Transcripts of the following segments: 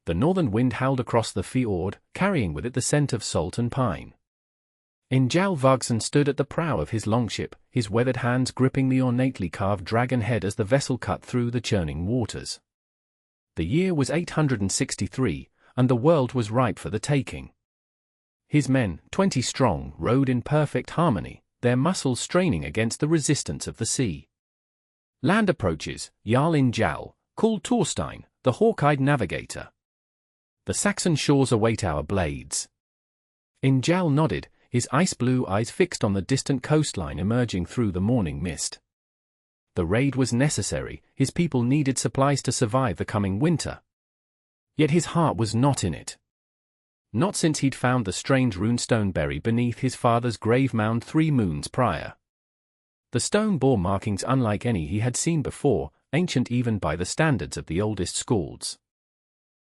The northern wind howled across the fjord, carrying with it the scent of salt and pine. Njal Vargson stood at the prow of his longship, his weathered hands gripping the ornately carved dragon head as the vessel cut through the churning waters. The year was 863, and the world was ripe for the taking. His men, 20 strong, rowed in perfect harmony, their muscles straining against the resistance of the sea. Land approaches, Jarl Njal, called Thorstein, the hawk-eyed navigator. The Saxon shores await our blades. Njal nodded, his ice-blue eyes fixed on the distant coastline emerging through the morning mist. The raid was necessary, his people needed supplies to survive the coming winter. Yet his heart was not in it. Not since he'd found the strange runestone berry beneath his father's grave mound 3 moons prior. The stone bore markings unlike any he had seen before, ancient even by the standards of the oldest skalds.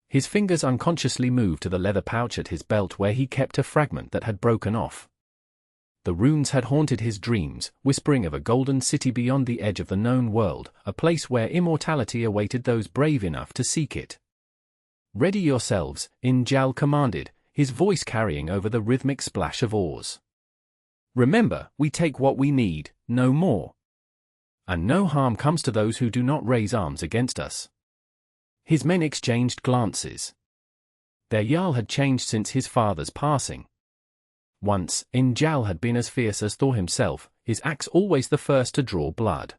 His fingers unconsciously moved to the leather pouch at his belt where he kept a fragment that had broken off. The runes had haunted his dreams, whispering of a golden city beyond the edge of the known world, a place where immortality awaited those brave enough to seek it. "Ready yourselves," Njal commanded, his voice carrying over the rhythmic splash of oars. "Remember, we take what we need, no more. And no harm comes to those who do not raise arms against us." His men exchanged glances. Their Jarl had changed since his father's passing. Once, Njal had been as fierce as Thor himself, his axe always the first to draw blood.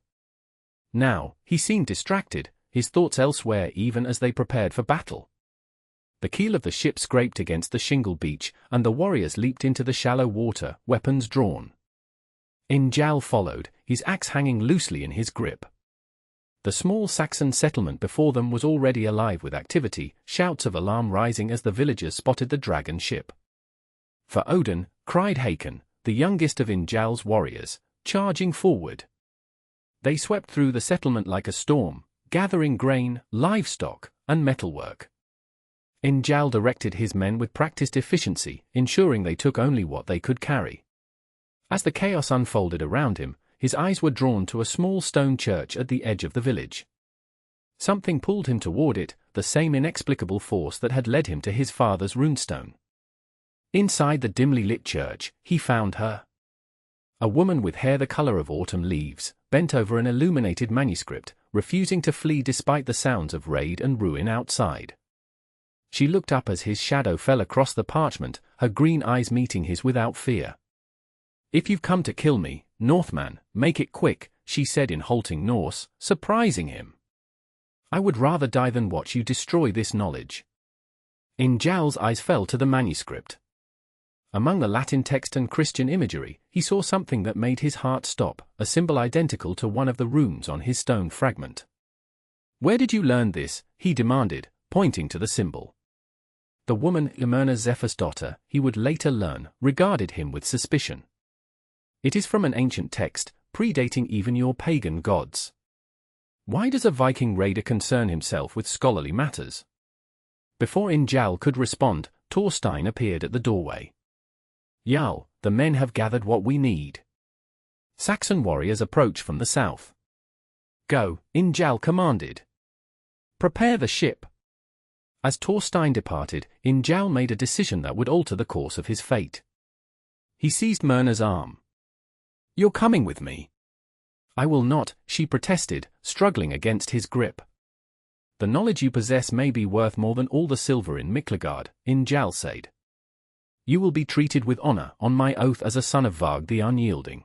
Now, he seemed distracted, his thoughts elsewhere even as they prepared for battle. The keel of the ship scraped against the shingle beach, and the warriors leaped into the shallow water, weapons drawn. Njal followed, his axe hanging loosely in his grip. The small Saxon settlement before them was already alive with activity, shouts of alarm rising as the villagers spotted the dragon ship. "For Odin," cried Hakon, the youngest of Njal's warriors, charging forward. They swept through the settlement like a storm, gathering grain, livestock, and metalwork. Njal directed his men with practiced efficiency, ensuring they took only what they could carry. As the chaos unfolded around him, his eyes were drawn to a small stone church at the edge of the village. Something pulled him toward it, the same inexplicable force that had led him to his father's runestone. Inside the dimly lit church, he found her. A woman with hair the color of autumn leaves, bent over an illuminated manuscript, refusing to flee despite the sounds of raid and ruin outside. She looked up as his shadow fell across the parchment, her green eyes meeting his without fear. "If you've come to kill me, Northman, make it quick," she said in halting Norse, surprising him. "I would rather die than watch you destroy this knowledge." Njal's eyes fell to the manuscript. Among the Latin text and Christian imagery, he saw something that made his heart stop, a symbol identical to one of the runes on his stone fragment. "Where did you learn this?" he demanded, pointing to the symbol. The woman, Myrna Zephyr's daughter, he would later learn, regarded him with suspicion. "It is from an ancient text, predating even your pagan gods. Why does a Viking raider concern himself with scholarly matters?" Before Njal could respond, Thorstein appeared at the doorway. "Jarl, the men have gathered what we need." Saxon warriors approached from the south. "Go," Njal commanded. "Prepare the ship." As Thorstein departed, Njal made a decision that would alter the course of his fate. He seized Myrna's arm. "You're coming with me." "I will not," she protested, struggling against his grip. "The knowledge you possess may be worth more than all the silver in Miklagard," Njal said. "You will be treated with honor on my oath as a son of Varg the Unyielding."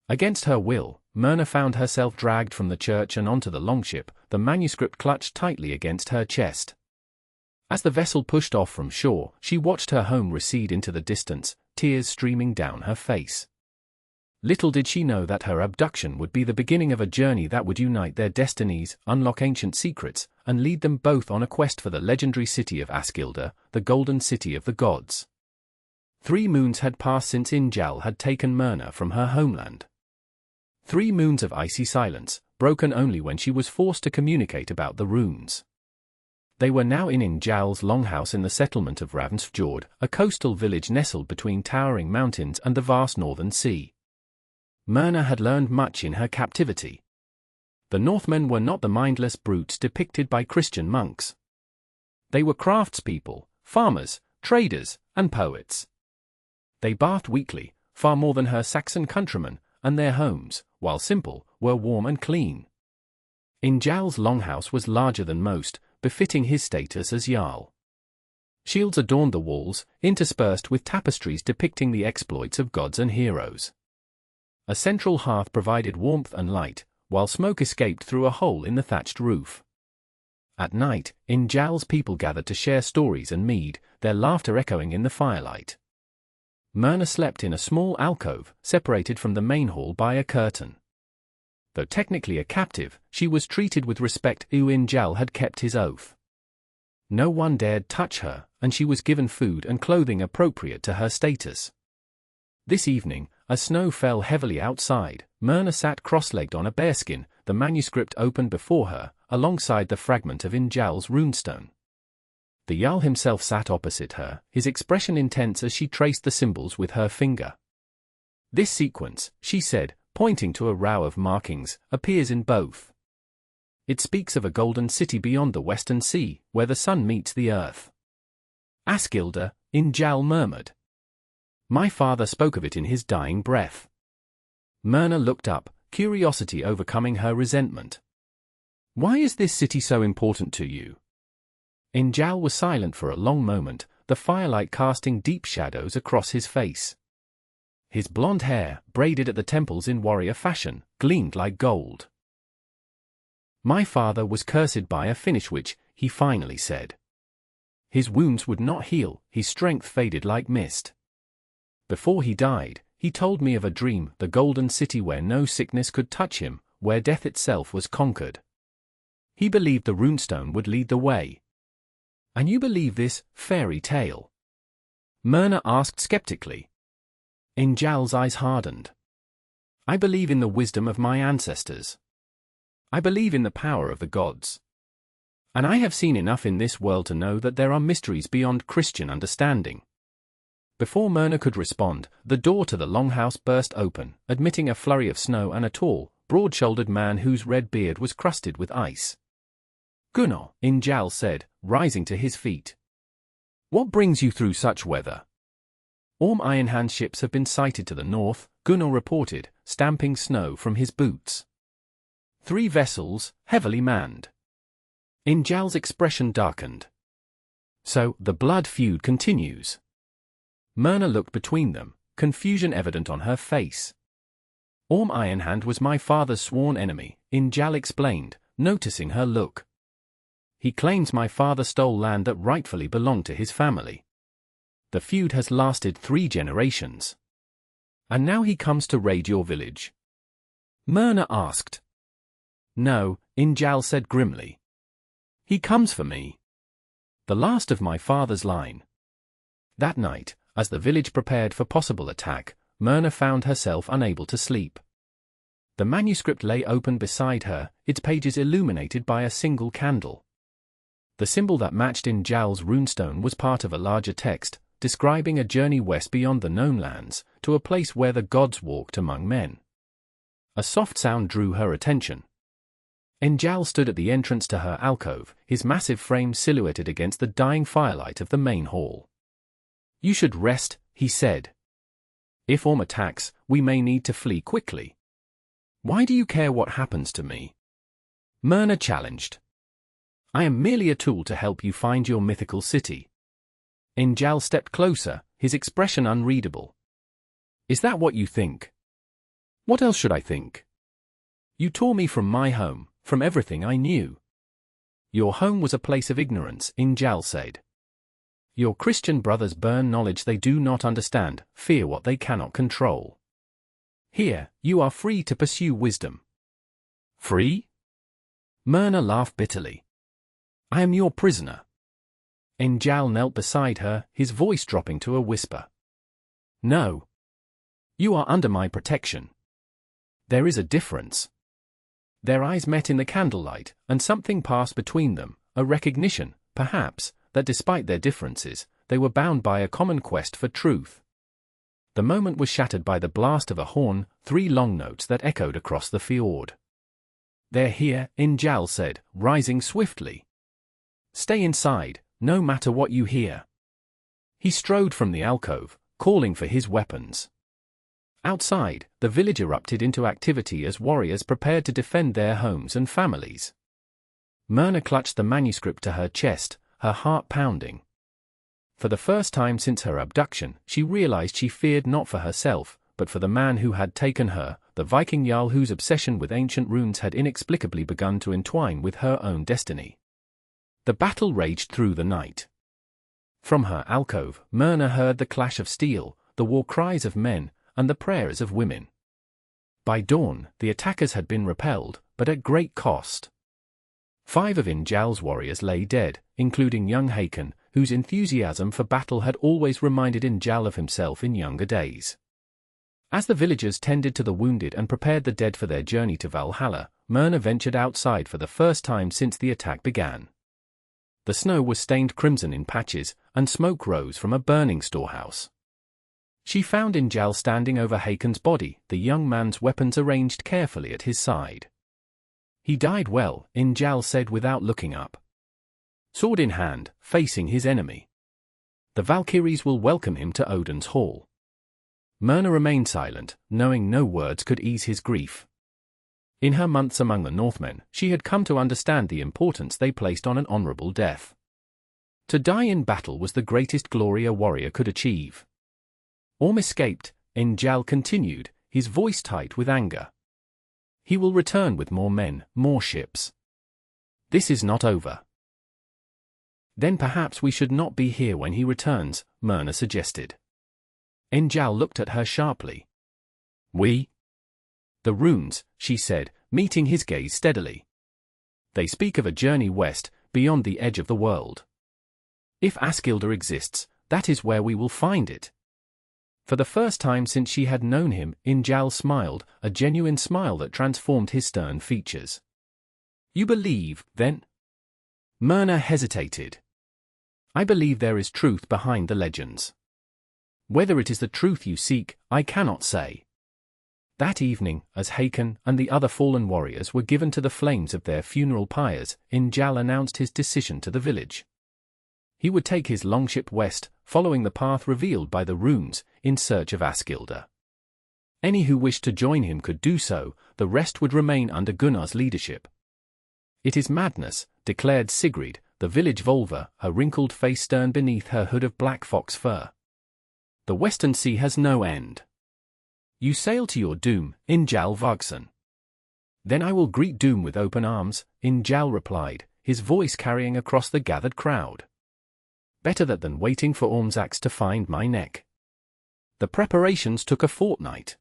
Against her will, Myrna found herself dragged from the church and onto the longship, the manuscript clutched tightly against her chest. As the vessel pushed off from shore, she watched her home recede into the distance, tears streaming down her face. Little did she know that her abduction would be the beginning of a journey that would unite their destinies, unlock ancient secrets, and lead them both on a quest for the legendary city of Askilda, the golden city of the gods. 3 moons had passed since Njal had taken Myrna from her homeland. 3 moons of icy silence, broken only when she was forced to communicate about the runes. They were now in Njal's longhouse in the settlement of Ravnsfjord, a coastal village nestled between towering mountains and the vast northern sea. Myrna had learned much in her captivity. The Northmen were not the mindless brutes depicted by Christian monks. They were craftspeople, farmers, traders, and poets. They bathed weekly, far more than her Saxon countrymen, and their homes, while simple, were warm and clean. Njal's longhouse was larger than most, befitting his status as Jarl. Shields adorned the walls, interspersed with tapestries depicting the exploits of gods and heroes. A central hearth provided warmth and light, while smoke escaped through a hole in the thatched roof. At night, Njal's people gathered to share stories and mead, their laughter echoing in the firelight. Myrna slept in a small alcove, separated from the main hall by a curtain. Though technically a captive, she was treated with respect. Njal had kept his oath. No one dared touch her, and she was given food and clothing appropriate to her status. This evening, as snow fell heavily outside, Myrna sat cross-legged on a bearskin, the manuscript open before her, alongside the fragment of Njal's runestone. The Jarl himself sat opposite her, his expression intense as she traced the symbols with her finger. "This sequence," she said, pointing to a row of markings, "appears in both. It speaks of a golden city beyond the western sea, where the sun meets the earth." "Askilda," Njal murmured. "My father spoke of it in his dying breath." Myrna looked up, curiosity overcoming her resentment. "Why is this city so important to you?" Njal was silent for a long moment, the firelight casting deep shadows across his face. His blonde hair, braided at the temples in warrior fashion, gleamed like gold. "My father was cursed by a Finnish witch," he finally said. "His wounds would not heal, his strength faded like mist. Before he died, he told me of a dream, the golden city where no sickness could touch him, where death itself was conquered. He believed the runestone would lead the way." "And you believe this fairy tale?" Myrna asked skeptically. Njal's eyes hardened. "I believe in the wisdom of my ancestors. I believe in the power of the gods. And I have seen enough in this world to know that there are mysteries beyond Christian understanding." Before Myrna could respond, the door to the longhouse burst open, admitting a flurry of snow and a tall, broad-shouldered man whose red beard was crusted with ice. "Gunnar," Njal said, rising to his feet. "What brings you through such weather?" "Ironhand ships have been sighted to the north," Gunnar reported, stamping snow from his boots. "3 vessels, heavily manned." Njal's expression darkened. "So, the blood feud continues." Myrna looked between them, confusion evident on her face. "Ironhand was my father's sworn enemy," Njal explained, noticing her look. "He claims my father stole land that rightfully belonged to his family. The feud has lasted 3 generations. And now he comes to raid your village?" Myrna asked. "No," Njal said grimly. "He comes for me. The last of my father's line." That night, as the village prepared for possible attack, Myrna found herself unable to sleep. The manuscript lay open beside her, its pages illuminated by a single candle. The symbol that matched Njal's runestone was part of a larger text, describing a journey west beyond the known lands, to a place where the gods walked among men. A soft sound drew her attention. Njal stood at the entrance to her alcove, his massive frame silhouetted against the dying firelight of the main hall. "You should rest," he said. "If Orm attacks, we may need to flee quickly." "Why do you care what happens to me?" Myrna challenged. "I am merely a tool to help you find your mythical city." Njal stepped closer, his expression unreadable. "Is that what you think?" "What else should I think? You tore me from my home, from everything I knew." "Your home was a place of ignorance," Njal said. "Your Christian brothers burn knowledge they do not understand, fear what they cannot control. Here, you are free to pursue wisdom." "Free?" Myrna laughed bitterly. "I am your prisoner." Njal knelt beside her, his voice dropping to a whisper. "No. You are under my protection." "There is a difference." Their eyes met in the candlelight, and something passed between them, a recognition, perhaps, that despite their differences, they were bound by a common quest for truth. The moment was shattered by the blast of a horn, 3 long notes that echoed across the fjord. "They're here," Njal said, rising swiftly. "Stay inside," no matter what you hear." He strode from the alcove, calling for his weapons. Outside, the village erupted into activity as warriors prepared to defend their homes and families. Myrna clutched the manuscript to her chest, her heart pounding. For the first time since her abduction, she realized she feared not for herself, but for the man who had taken her, the Viking Jarl whose obsession with ancient runes had inexplicably begun to entwine with her own destiny. The battle raged through the night. From her alcove, Myrna heard the clash of steel, the war cries of men, and the prayers of women. By dawn, the attackers had been repelled, but at great cost. 5 of Njal's warriors lay dead, including young Hakon, whose enthusiasm for battle had always reminded Njal of himself in younger days. As the villagers tended to the wounded and prepared the dead for their journey to Valhalla, Myrna ventured outside for the first time since the attack began. The snow was stained crimson in patches, and smoke rose from a burning storehouse. She found Njal standing over Hakon's body, the young man's weapons arranged carefully at his side. "He died well," Njal said without looking up. Sword in hand, facing his enemy. "The Valkyries will welcome him to Odin's hall." Myrna remained silent, knowing no words could ease his grief. In her months among the Northmen, she had come to understand the importance they placed on an honorable death. To die in battle was the greatest glory a warrior could achieve. Orm escaped, Njal continued, his voice tight with anger. "He will return with more men, more ships. This is not over." "Then perhaps we should not be here when he returns," Myrna suggested. Njal looked at her sharply. "We?" "The runes," she said, meeting his gaze steadily. "They speak of a journey west, beyond the edge of the world. If Askilda exists, that is where we will find it." For the first time since she had known him, Njal smiled, a genuine smile that transformed his stern features. "You believe, then?" Myrna hesitated. "I believe there is truth behind the legends. Whether it is the truth you seek, I cannot say." That evening, as Hakon and the other fallen warriors were given to the flames of their funeral pyres, Njal announced his decision to the village. He would take his longship west, following the path revealed by the runes, in search of Askilda. Any who wished to join him could do so, the rest would remain under Gunnar's leadership. "It is madness," declared Sigrid, the village Volva, her wrinkled face stern beneath her hood of black fox fur. "The western sea has no end. You sail to your doom, Njal Vargson." "Then I will greet doom with open arms," Njal replied, his voice carrying across the gathered crowd. "Better that than waiting for Orm's axe to find my neck." The preparations took a fortnight.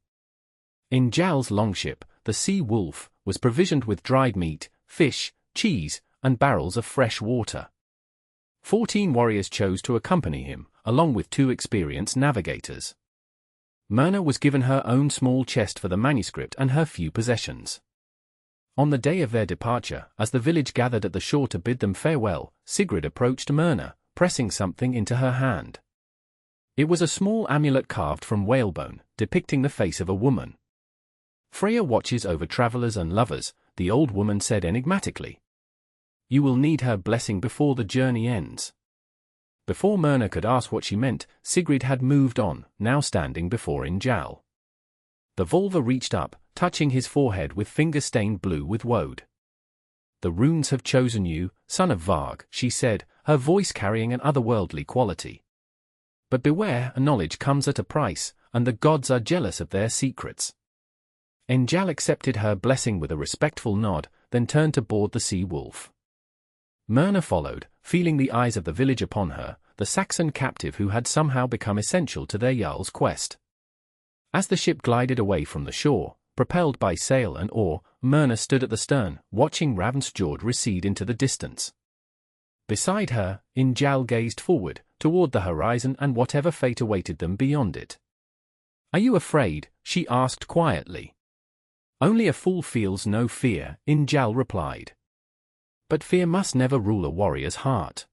Njal's longship, the Sea Wolf, was provisioned with dried meat, fish, cheese, and barrels of fresh water. 14 warriors chose to accompany him, along with 2 experienced navigators. Myrna was given her own small chest for the manuscript and her few possessions. On the day of their departure, as the village gathered at the shore to bid them farewell, Sigrid approached Myrna, pressing something into her hand. It was a small amulet carved from whalebone, depicting the face of a woman. "Freya watches over travelers and lovers," the old woman said enigmatically. "You will need her blessing before the journey ends." Before Myrna could ask what she meant, Sigrid had moved on, now standing before Njal. The Volva reached up, touching his forehead with fingers stained blue with woad. "The runes have chosen you, son of Varg," she said, her voice carrying an otherworldly quality. "But beware, knowledge comes at a price, and the gods are jealous of their secrets." Njal accepted her blessing with a respectful nod, then turned to board the Sea Wolf. Myrna followed, feeling the eyes of the village upon her, the Saxon captive who had somehow become essential to their Jarl's quest. As the ship glided away from the shore, propelled by sail and oar, Myrna stood at the stern, watching Ravensfjord recede into the distance. Beside her, Njal gazed forward, toward the horizon and whatever fate awaited them beyond it. "Are you afraid?" she asked quietly. "Only a fool feels no fear," Njal replied. "But fear must never rule a warrior's heart.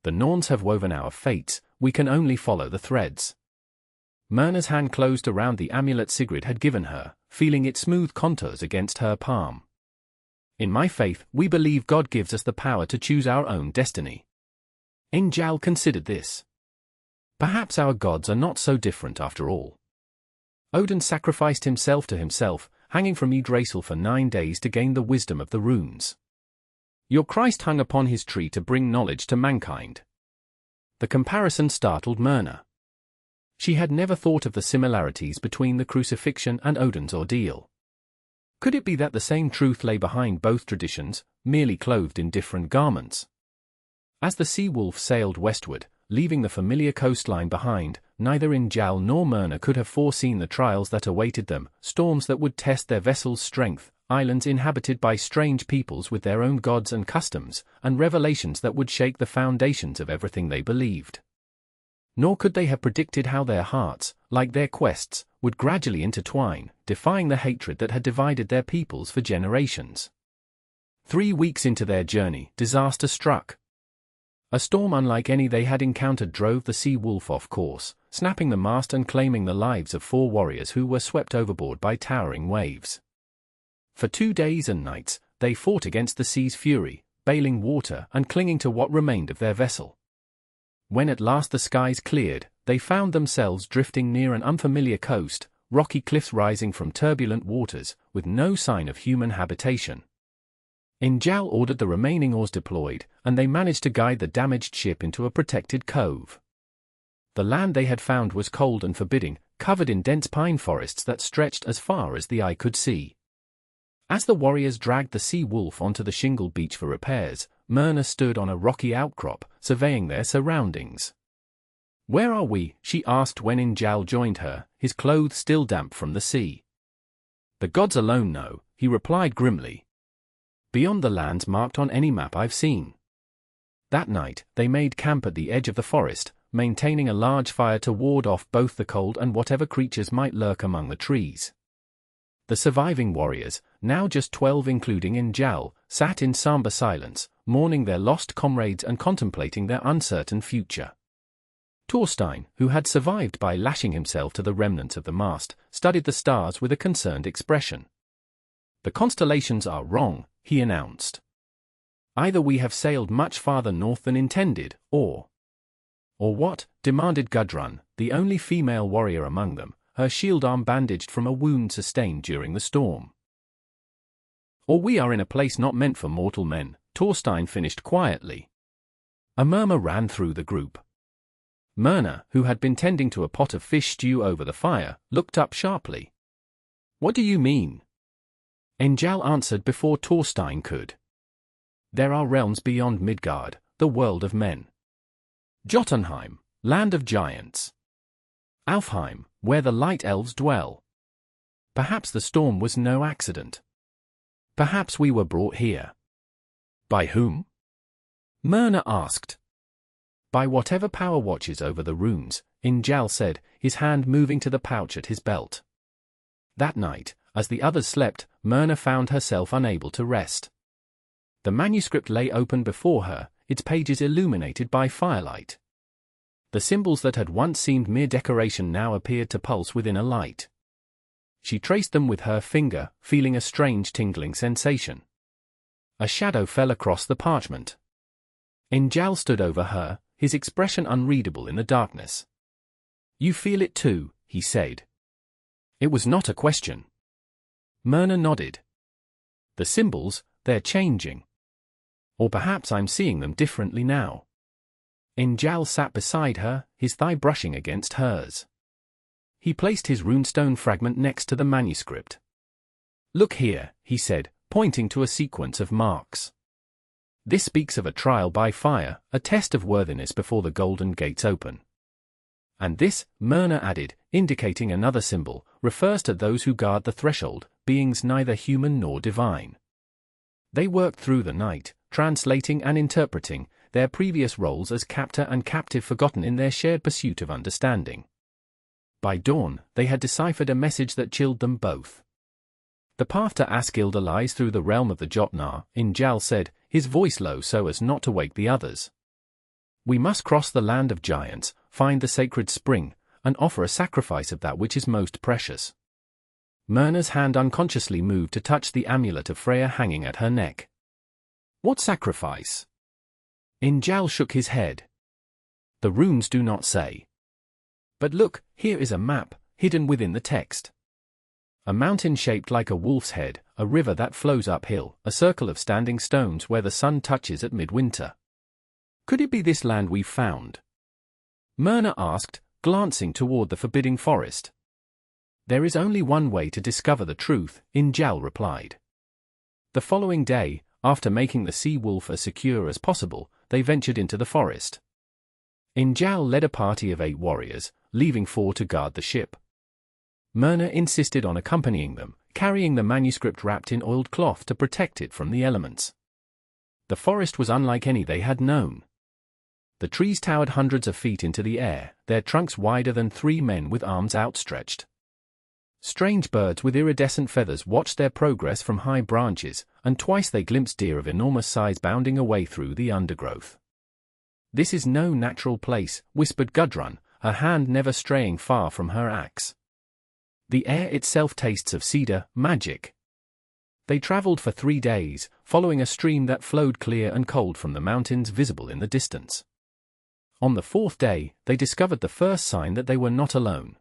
The Norns have woven our fates, we can only follow the threads." Myrna's hand closed around the amulet Sigrid had given her, feeling its smooth contours against her palm. "In my faith, we believe God gives us the power to choose our own destiny. Njal considered this. Perhaps our gods are not so different after all. Odin sacrificed himself to himself, hanging from Yggdrasil for 9 days to gain the wisdom of the runes. Your Christ hung upon his tree to bring knowledge to mankind. The comparison startled Myrna. She had never thought of the similarities between the crucifixion and Odin's ordeal. Could it be that the same truth lay behind both traditions, merely clothed in different garments? As the sea wolf sailed westward, leaving the familiar coastline behind, neither Njal nor Myrna could have foreseen the trials that awaited them, storms that would test their vessel's strength, islands inhabited by strange peoples with their own gods and customs, and revelations that would shake the foundations of everything they believed. Nor could they have predicted how their hearts, like their quests, would gradually intertwine, defying the hatred that had divided their peoples for generations. 3 weeks into their journey, disaster struck. A storm unlike any they had encountered drove the sea wolf off course, snapping the mast and claiming the lives of 4 warriors who were swept overboard by towering waves. For 2 days and nights, they fought against the sea's fury, bailing water and clinging to what remained of their vessel. When at last the skies cleared, they found themselves drifting near an unfamiliar coast, rocky cliffs rising from turbulent waters, with no sign of human habitation. Njal ordered the remaining oars deployed, and they managed to guide the damaged ship into a protected cove. The land they had found was cold and forbidding, covered in dense pine forests that stretched as far as the eye could see. As the warriors dragged the sea wolf onto the shingle beach for repairs, Myrna stood on a rocky outcrop, surveying their surroundings. "Where are we?" she asked when Njal joined her, his clothes still damp from the sea. "The gods alone know," he replied grimly. "Beyond the lands marked on any map I've seen." That night, they made camp at the edge of the forest, maintaining a large fire to ward off both the cold and whatever creatures might lurk among the trees. The surviving warriors, now just 12 including Njal, sat in somber silence, mourning their lost comrades and contemplating their uncertain future. Thorstein, who had survived by lashing himself to the remnants of the mast, studied the stars with a concerned expression. "The constellations are wrong," he announced. "Either we have sailed much farther north than intended, or—" "Or what?" demanded Gudrun, the only female warrior among them, her shield arm bandaged from a wound sustained during the storm. "Or we are in a place not meant for mortal men," Thorstein finished quietly. A murmur ran through the group. Myrna, who had been tending to a pot of fish stew over the fire, looked up sharply. "What do you mean?" Njal answered before Thorstein could. "There are realms beyond Midgard, the world of men. Jotunheim, land of giants. Alfheim, where the light elves dwell. Perhaps the storm was no accident. Perhaps we were brought here." "By whom?" Myrna asked. "By whatever power watches over the runes," Njal said, his hand moving to the pouch at his belt. That night, as the others slept, Myrna found herself unable to rest. The manuscript lay open before her, its pages illuminated by firelight. The symbols that had once seemed mere decoration now appeared to pulse within a light. She traced them with her finger, feeling a strange tingling sensation. A shadow fell across the parchment. Njal stood over her, his expression unreadable in the darkness. "You feel it too," he said. It was not a question. Myrna nodded. "The symbols, they're changing. Or perhaps I'm seeing them differently now." Njal sat beside her, his thigh brushing against hers. He placed his runestone fragment next to the manuscript. "Look here," he said, pointing to a sequence of marks. "This speaks of a trial by fire, a test of worthiness before the golden gates open. And this," Myrna added, indicating another symbol, "refers to those who guard the threshold, beings neither human nor divine. They worked through the night, translating and interpreting, their previous roles as captor and captive forgotten in their shared pursuit of understanding. By dawn, they had deciphered a message that chilled them both. The path to Askilda lies through the realm of the Jotnar," Njal said, his voice low so as not to wake the others. "We must cross the land of giants, find the sacred spring, and offer a sacrifice of that which is most precious." Myrna's hand unconsciously moved to touch the amulet of Freya hanging at her neck. "What sacrifice?" Njal shook his head. The runes do not say. But look, here is a map, hidden within the text. A mountain shaped like a wolf's head, a river that flows uphill, a circle of standing stones where the sun touches at midwinter. Could it be this land we've found? Myrna asked, glancing toward the forbidding forest. There is only one way to discover the truth, Njal replied. The following day, after making the sea wolf as secure as possible, they ventured into the forest. Njal led a party of 8 warriors, leaving 4 to guard the ship. Myrna insisted on accompanying them, carrying the manuscript wrapped in oiled cloth to protect it from the elements. The forest was unlike any they had known. The trees towered hundreds of feet into the air, their trunks wider than 3 men with arms outstretched. Strange birds with iridescent feathers watched their progress from high branches, and twice they glimpsed deer of enormous size bounding away through the undergrowth. "This is no natural place," whispered Gudrun, her hand never straying far from her axe. "The air itself tastes of cedar, magic." They traveled for 3 days, following a stream that flowed clear and cold from the mountains visible in the distance. On the 4th day, they discovered the first sign that they were not alone.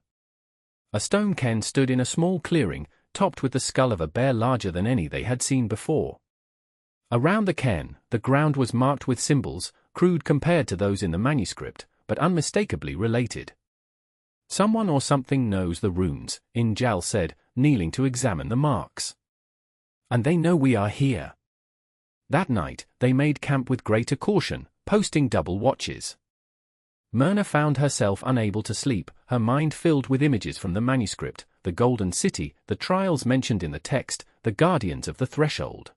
A stone cairn stood in a small clearing, topped with the skull of a bear larger than any they had seen before. Around the cairn, the ground was marked with symbols, crude compared to those in the manuscript, but unmistakably related. "Someone or something knows the runes," Njal said, kneeling to examine the marks. "And they know we are here." That night, they made camp with greater caution, posting double watches. Myrna found herself unable to sleep, her mind filled with images from the manuscript, the Golden City, the trials mentioned in the text, the guardians of the threshold.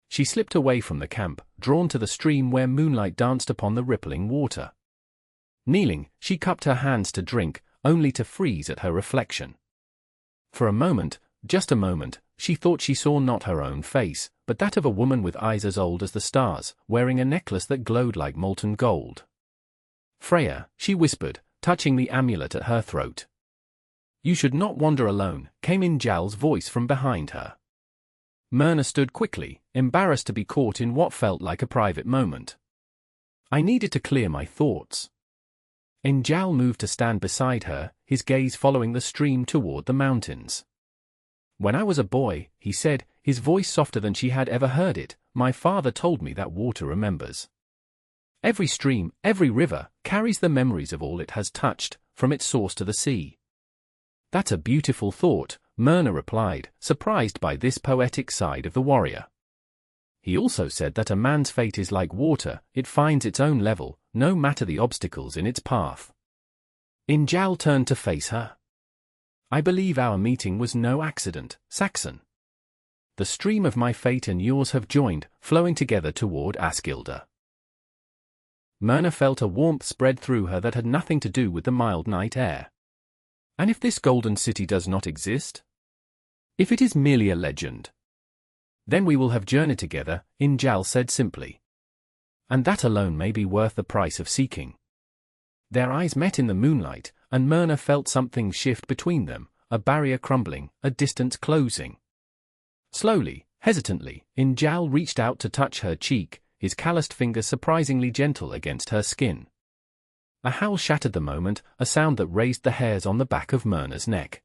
She slipped away from the camp, drawn to the stream where moonlight danced upon the rippling water. Kneeling, she cupped her hands to drink, only to freeze at her reflection. For a moment, just a moment, she thought she saw not her own face, but that of a woman with eyes as old as the stars, wearing a necklace that glowed like molten gold. "Freya," she whispered, touching the amulet at her throat. "You should not wander alone," came Njal's voice from behind her. Myrna stood quickly, embarrassed to be caught in what felt like a private moment. "I needed to clear my thoughts." Njal moved to stand beside her, his gaze following the stream toward the mountains. "When I was a boy," he said, his voice softer than she had ever heard it, "my father told me that water remembers. Every stream, every river, carries the memories of all it has touched, from its source to the sea." "That's a beautiful thought," Myrna replied, surprised by this poetic side of the warrior. "He also said that a man's fate is like water, it finds its own level, no matter the obstacles in its path." Njal turned to face her. "I believe our meeting was no accident, Saxon. The stream of my fate and yours have joined, flowing together toward Askilda." Myrna felt a warmth spread through her that had nothing to do with the mild night air. "And if this golden city does not exist? If it is merely a legend? Then we will have journeyed together," Njal said simply. "And that alone may be worth the price of seeking." Their eyes met in the moonlight, and Myrna felt something shift between them, a barrier crumbling, a distance closing. Slowly, hesitantly, Njal reached out to touch her cheek, his calloused fingers surprisingly gentle against her skin. A howl shattered the moment, a sound that raised the hairs on the back of Myrna's neck.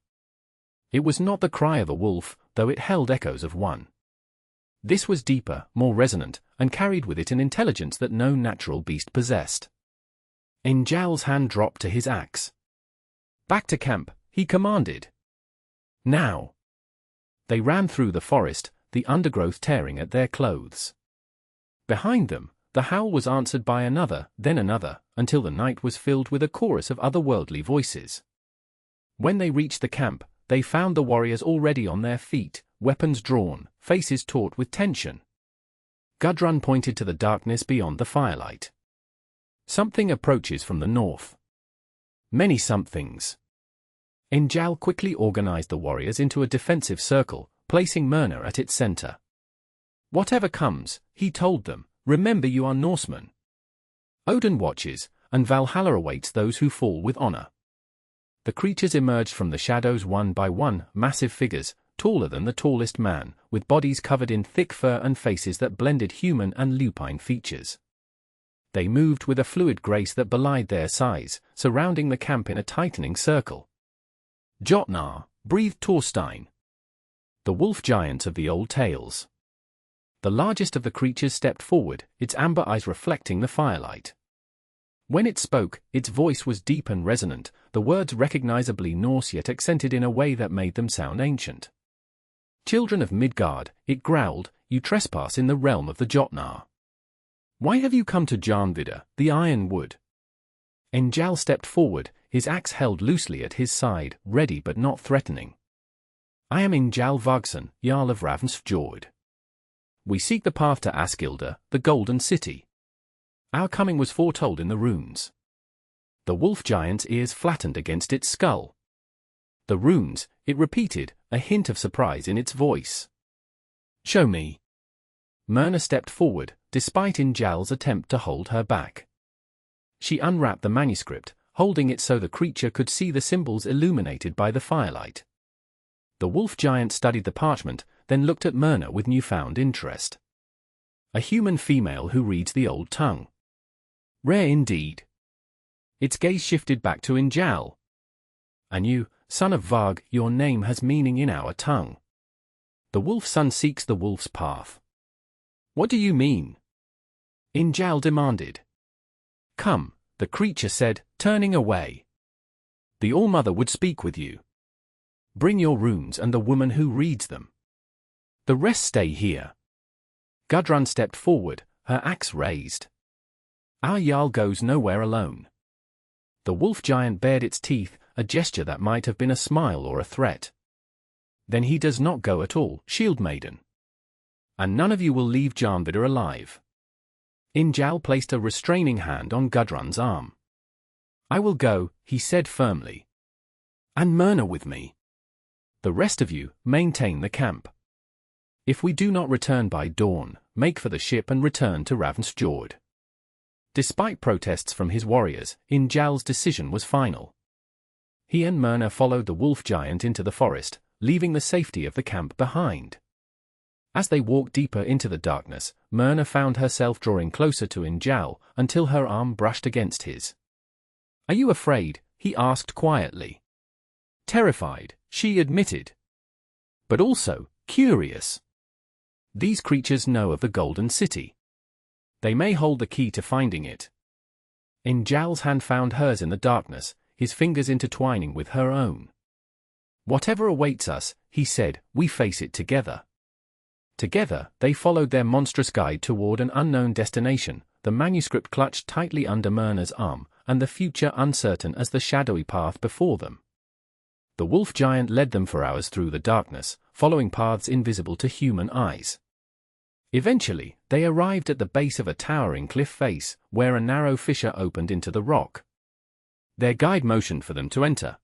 It was not the cry of a wolf, though it held echoes of one. This was deeper, more resonant, and carried with it an intelligence that no natural beast possessed. Njal's hand dropped to his axe. "Back to camp," he commanded. "Now." They ran through the forest, the undergrowth tearing at their clothes. Behind them, the howl was answered by another, then another, until the night was filled with a chorus of otherworldly voices. When they reached the camp, they found the warriors already on their feet, weapons drawn, faces taut with tension. Gudrun pointed to the darkness beyond the firelight. "Something approaches from the north." "Many somethings." Njal quickly organized the warriors into a defensive circle, placing Myrna at its center. "Whatever comes," he told them, "remember you are Norsemen. Odin watches, and Valhalla awaits those who fall with honor." The creatures emerged from the shadows one by one, massive figures, taller than the tallest man, with bodies covered in thick fur and faces that blended human and lupine features. They moved with a fluid grace that belied their size, surrounding the camp in a tightening circle. Jotnar, breathed Torstein. The wolf giants of the old tales. The largest of the creatures stepped forward, its amber eyes reflecting the firelight. When it spoke, its voice was deep and resonant, the words recognizably Norse yet accented in a way that made them sound ancient. Children of Midgard, it growled, you trespass in the realm of the Jotnar. Why have you come to Jarnvidr, the Iron Wood? Njal stepped forward, his axe held loosely at his side, ready but not threatening. I am Njal Vargson, Jarl of Ravensfjord. We seek the path to Askilda, the Golden City. Our coming was foretold in the runes. The wolf giant's ears flattened against its skull. The runes, it repeated, a hint of surprise in its voice. Show me. Myrna stepped forward, despite Njal's attempt to hold her back. She unwrapped the manuscript, holding it so the creature could see the symbols illuminated by the firelight. The wolf giant studied the parchment, then looked at Myrna with newfound interest. A human female who reads the old tongue. Rare indeed. Its gaze shifted back to Njal. And you, son of Varg, your name has meaning in our tongue. The wolf's son seeks the wolf's path. What do you mean? Njal demanded. Come, the creature said, turning away. The All-Mother would speak with you. Bring your runes and the woman who reads them. The rest stay here. Gudrun stepped forward, her axe raised. Our Jarl goes nowhere alone. The wolf giant bared its teeth, a gesture that might have been a smile or a threat. Then he does not go at all, Shield Maiden. And none of you will leave Jarnvidr alive. Njal placed a restraining hand on Gudrun's arm. I will go, he said firmly. And Myrna with me. The rest of you, maintain the camp. If we do not return by dawn, make for the ship and return to Ravensfjord. Despite protests from his warriors, Njal's decision was final. He and Myrna followed the wolf giant into the forest, leaving the safety of the camp behind. As they walked deeper into the darkness, Myrna found herself drawing closer to Njal until her arm brushed against his. Are you afraid? He asked quietly. Terrified, she admitted. But also, curious. These creatures know of the Golden City. They may hold the key to finding it. Njal's hand found hers in the darkness, his fingers intertwining with her own. Whatever awaits us, he said, we face it together. Together, they followed their monstrous guide toward an unknown destination, the manuscript clutched tightly under Myrna's arm, and the future uncertain as the shadowy path before them. The wolf giant led them for hours through the darkness, following paths invisible to human eyes. Eventually, they arrived at the base of a towering cliff face, where a narrow fissure opened into the rock. Their guide motioned for them to enter.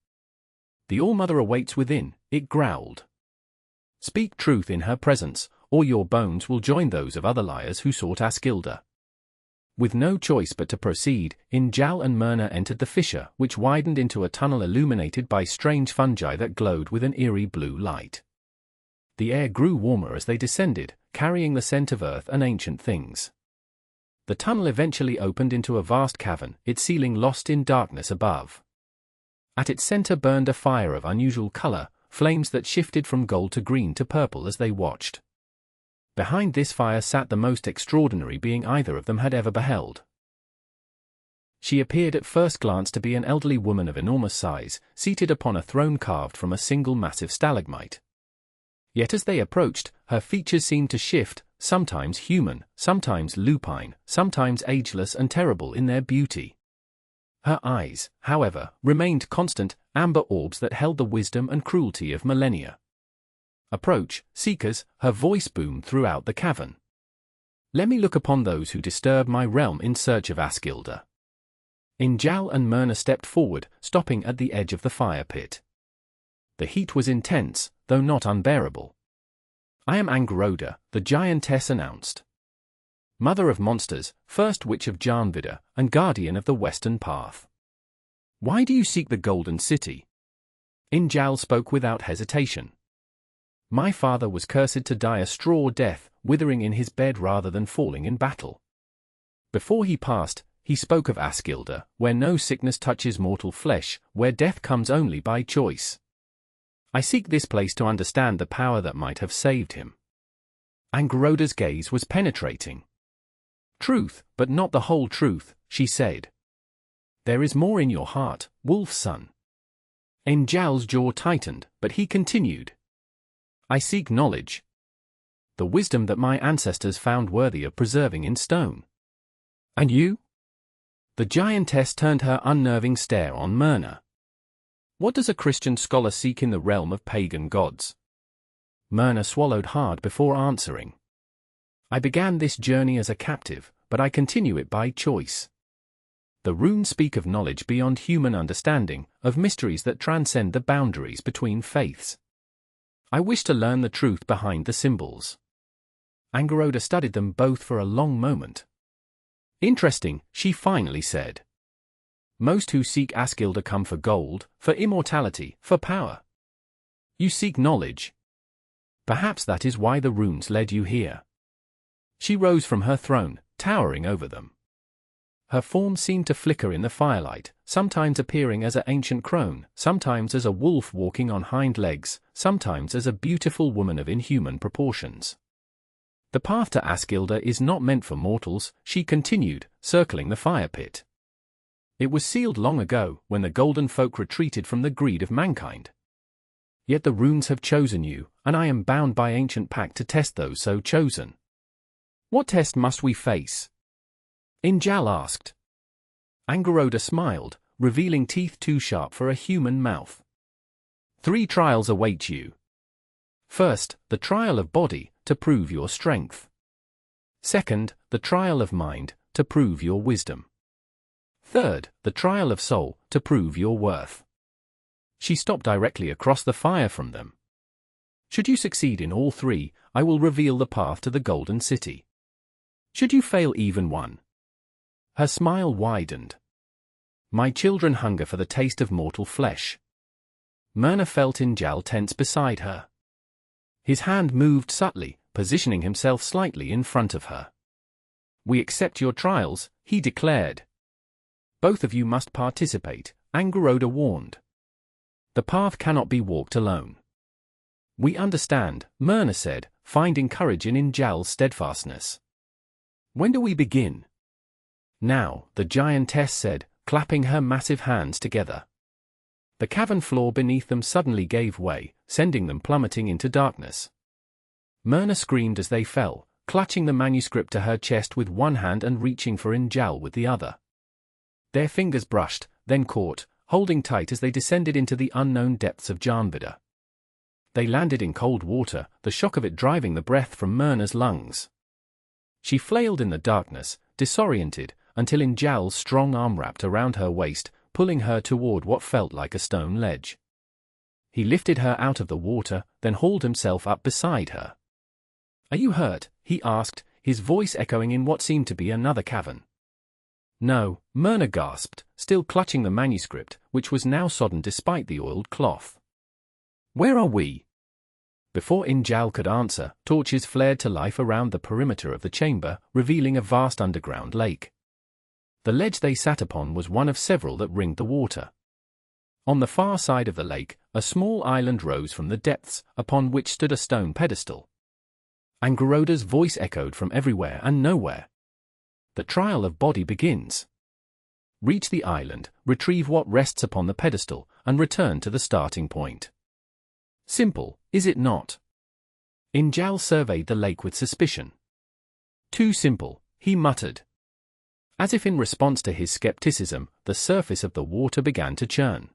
The All-Mother awaits within, it growled. Speak truth in her presence, or your bones will join those of other liars who sought Askilda. With no choice but to proceed, Njal and Myrna entered the fissure, which widened into a tunnel illuminated by strange fungi that glowed with an eerie blue light. The air grew warmer as they descended, carrying the scent of earth and ancient things. The tunnel eventually opened into a vast cavern, its ceiling lost in darkness above. At its center burned a fire of unusual color, flames that shifted from gold to green to purple as they watched. Behind this fire sat the most extraordinary being either of them had ever beheld. She appeared at first glance to be an elderly woman of enormous size, seated upon a throne carved from a single massive stalagmite. Yet as they approached, her features seemed to shift, sometimes human, sometimes lupine, sometimes ageless and terrible in their beauty. Her eyes, however, remained constant, amber orbs that held the wisdom and cruelty of millennia. Approach, seekers, her voice boomed throughout the cavern. Let me look upon those who disturb my realm in search of Askilda. Njal and Myrna stepped forward, stopping at the edge of the fire pit. The heat was intense, though not unbearable. I am Angroda, the giantess announced. Mother of monsters, first witch of Jarnvidr, and guardian of the western path. Why do you seek the Golden City? Njal spoke without hesitation. My father was cursed to die a straw death, withering in his bed rather than falling in battle. Before he passed, he spoke of Askilda, where no sickness touches mortal flesh, where death comes only by choice. I seek this place to understand the power that might have saved him. Angeroda's gaze was penetrating. Truth, but not the whole truth, she said. There is more in your heart, wolf's son. Njal's jaw tightened, but he continued. I seek knowledge. The wisdom that my ancestors found worthy of preserving in stone. And you? The giantess turned her unnerving stare on Myrna. What does a Christian scholar seek in the realm of pagan gods? Myrna swallowed hard before answering. I began this journey as a captive, but I continue it by choice. The runes speak of knowledge beyond human understanding, of mysteries that transcend the boundaries between faiths. I wish to learn the truth behind the symbols. Angeroda studied them both for a long moment. Interesting, she finally said. Most who seek Askilda come for gold, for immortality, for power. You seek knowledge. Perhaps that is why the runes led you here. She rose from her throne, towering over them. Her form seemed to flicker in the firelight, sometimes appearing as an ancient crone, sometimes as a wolf walking on hind legs, sometimes as a beautiful woman of inhuman proportions. The path to Askilda is not meant for mortals, she continued, circling the fire pit. It was sealed long ago, when the golden folk retreated from the greed of mankind. Yet the runes have chosen you, and I am bound by ancient pact to test those so chosen. What test must we face? Njal asked. Angeroda smiled, revealing teeth too sharp for a human mouth. 3 trials await you. First, the trial of body, to prove your strength. Second, the trial of mind, to prove your wisdom. Third, the trial of soul, to prove your worth. She stopped directly across the fire from them. Should you succeed in all 3, I will reveal the path to the Golden City. Should you fail even one? Her smile widened. My children hunger for the taste of mortal flesh. Myrna felt Njal tense beside her. His hand moved subtly, positioning himself slightly in front of her. We accept your trials, he declared. Both of you must participate, Angeroda warned. The path cannot be walked alone. We understand, Myrna said, finding courage in Njal's steadfastness. When do we begin? Now, the giantess said, clapping her massive hands together. The cavern floor beneath them suddenly gave way, sending them plummeting into darkness. Myrna screamed as they fell, clutching the manuscript to her chest with one hand and reaching for Njal with the other. Their fingers brushed, then caught, holding tight as they descended into the unknown depths of Jarnbida. They landed in cold water, the shock of it driving the breath from Myrna's lungs. She flailed in the darkness, disoriented, until Njal's strong arm wrapped around her waist, pulling her toward what felt like a stone ledge. He lifted her out of the water, then hauled himself up beside her. Are you hurt? He asked, his voice echoing in what seemed to be another cavern. No, Myrna gasped, still clutching the manuscript, which was now sodden despite the oiled cloth. Where are we? Before Njal could answer, torches flared to life around the perimeter of the chamber, revealing a vast underground lake. The ledge they sat upon was one of several that ringed the water. On the far side of the lake, a small island rose from the depths, upon which stood a stone pedestal. Angeroda's voice echoed from everywhere and nowhere. The trial of body begins. Reach the island, retrieve what rests upon the pedestal, and return to the starting point. Simple, is it not? Njal surveyed the lake with suspicion. Too simple, he muttered. As if in response to his skepticism, the surface of the water began to churn.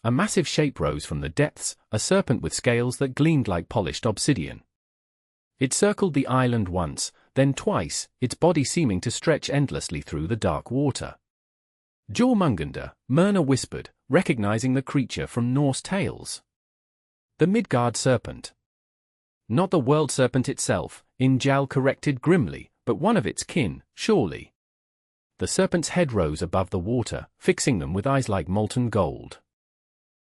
A massive shape rose from the depths, a serpent with scales that gleamed like polished obsidian. It circled the island once, then twice, its body seeming to stretch endlessly through the dark water. Jormungandr, Myrna whispered, recognizing the creature from Norse tales. The Midgard serpent. Not the world serpent itself, Njal corrected grimly, but one of its kin, surely. The serpent's head rose above the water, fixing them with eyes like molten gold.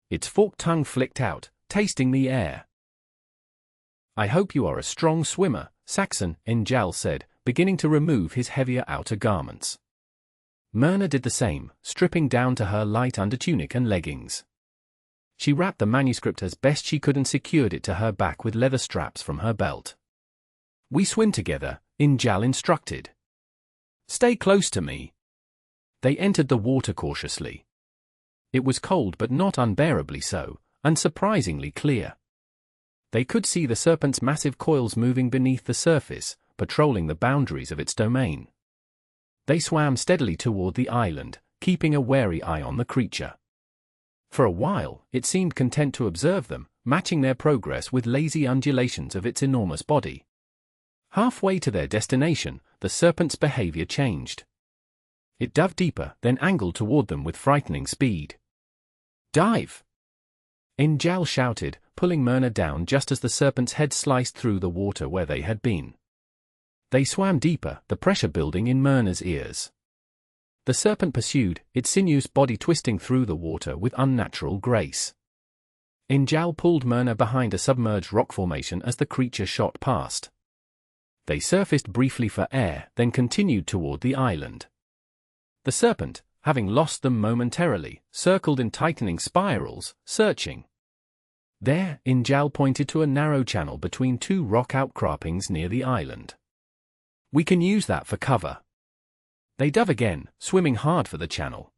Its forked tongue flicked out, tasting the air. I hope you are a strong swimmer, Saxon, Njal said, beginning to remove his heavier outer garments. Myrna did the same, stripping down to her light undertunic and leggings. She wrapped the manuscript as best she could and secured it to her back with leather straps from her belt. "We swim together," Njal instructed. "Stay close to me." They entered the water cautiously. It was cold but not unbearably so, and surprisingly clear. They could see the serpent's massive coils moving beneath the surface, patrolling the boundaries of its domain. They swam steadily toward the island, keeping a wary eye on the creature. For a while, it seemed content to observe them, matching their progress with lazy undulations of its enormous body. Halfway to their destination, the serpent's behavior changed. It dove deeper, then angled toward them with frightening speed. "Dive!" Njal shouted, pulling Myrna down just as the serpent's head sliced through the water where they had been. They swam deeper, the pressure building in Myrna's ears. The serpent pursued, its sinuous body twisting through the water with unnatural grace. Njal pulled Myrna behind a submerged rock formation as the creature shot past. They surfaced briefly for air, then continued toward the island. The serpent, having lost them momentarily, circled in tightening spirals, searching. There, Njal pointed to a narrow channel between two rock outcroppings near the island. "We can use that for cover." They dove again, swimming hard for the channel.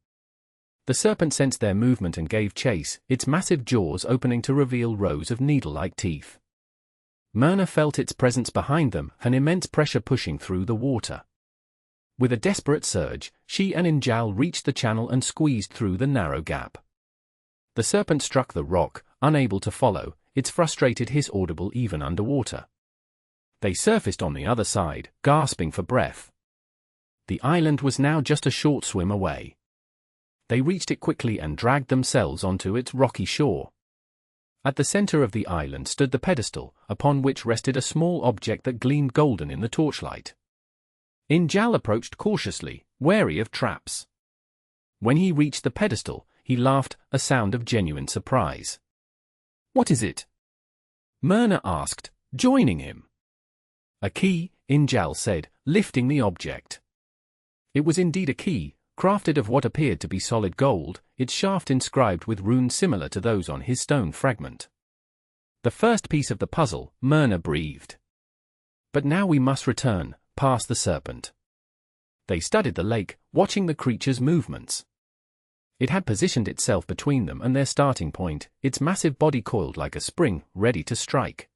The serpent sensed their movement and gave chase, its massive jaws opening to reveal rows of needle-like teeth. Myrna felt its presence behind them, an immense pressure pushing through the water. With a desperate surge, she and Njal reached the channel and squeezed through the narrow gap. The serpent struck the rock, unable to follow, its frustrated hiss audible even underwater. They surfaced on the other side, gasping for breath. The island was now just a short swim away. They reached it quickly and dragged themselves onto its rocky shore. At the center of the island stood the pedestal, upon which rested a small object that gleamed golden in the torchlight. Njal approached cautiously, wary of traps. When he reached the pedestal, he laughed, a sound of genuine surprise. "What is it?" Myrna asked, joining him. "A key," Njal said, lifting the object. It was indeed a key, crafted of what appeared to be solid gold, its shaft inscribed with runes similar to those on his stone fragment. "The first piece of the puzzle," Myrna breathed. "But now we must return, past the serpent." They studied the lake, watching the creature's movements. It had positioned itself between them and their starting point, its massive body coiled like a spring, ready to strike.